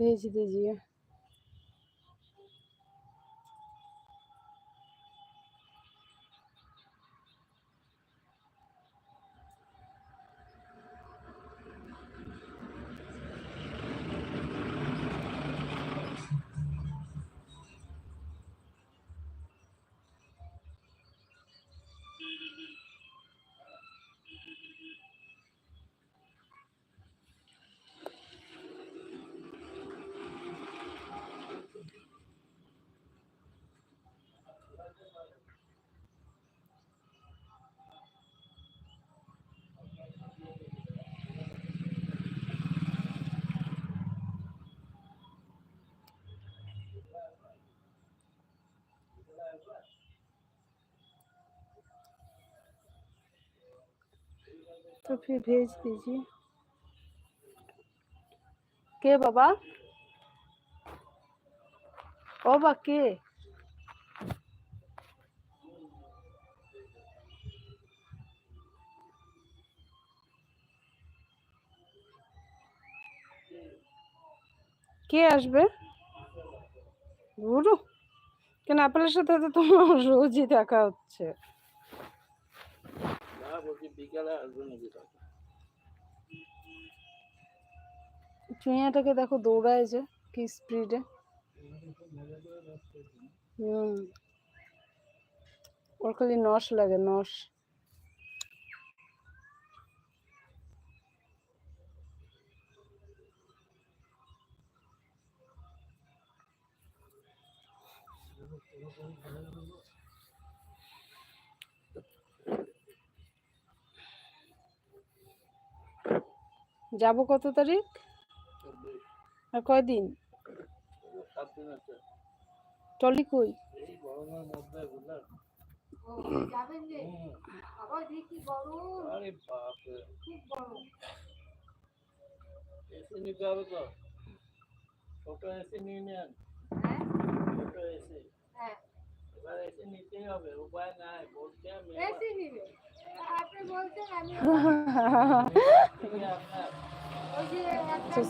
भेज दीजिए। तो फिर भेज दीजिए। के बाबा ओ बाकी কে আসবে? গুরু? কেন আপনার সাথে তো তোমার রোজই দেখা হচ্ছে। চুইয়াটাকে দেখো দৌড়ায় যে কি স্পিডে। ওর খালি নস লাগে, নস। যাবো কত তারিখ? আর কয়দিন? টলি কই?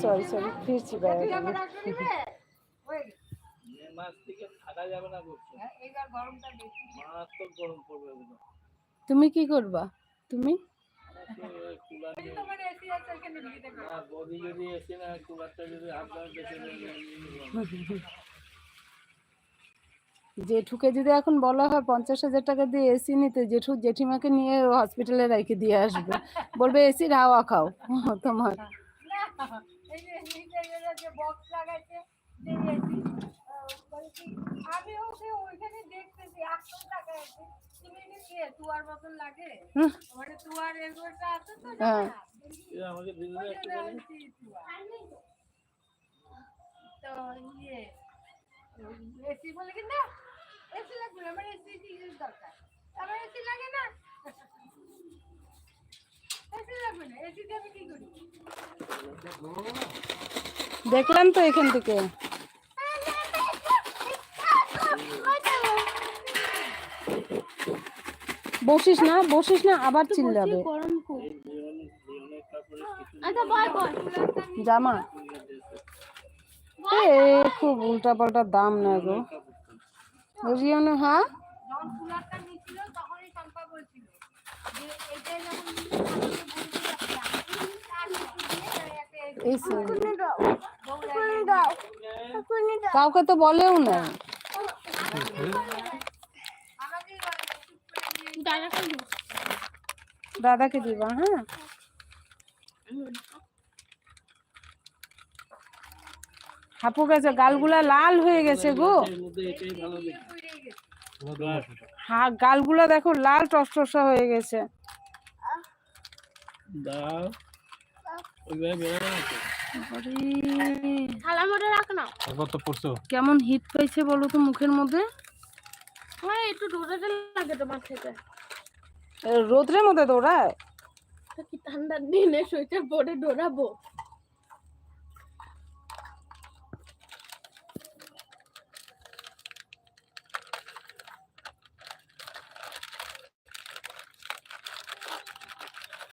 সরি সরি, ফিরছি বাইরে। তুমি কি করবা? তুমি জেঠুকে যদি এখন বলা হয় 50,000 টাকা দিয়ে এসি নিতে, জেঠু জেঠিমাকে নিয়ে হসপিটালে রেখে দিয়ে আসবে, বলবে এসির হাওয়া খাও তোমার। এসি বলে কি না, এসি লাগবে না, আমার এসি ইউজ দরকার, আমার এসি লাগে না, এসি লাগবে না, এসি দিয়ে আমি কি করি? দেখলাম তো এখান থেকে। বসিস না, বসিস না, আবার চিল্লাবে। জামা খুব উল্টা পাল্টা দাম না গো, বুঝিও না। হ্যাঁ কাউকে তো বলেও না। দাদাকে দিবা? হ্যাঁ হাপু গেছে, গালগুলা লাল হয়ে গেছে গো। হ্যাঁ গালগুলা দেখো লাল টসটসা হয়ে গেছে। কেমন হিট পাইছে বলো তো মুখের মধ্যে? একটু দৌড়াতে লাগে তোমার থেকে। রোদ্রের মধ্যে দৌড়ায়? ঠান্ডার দিনে সোয়েটার পরে দৌড়াবো?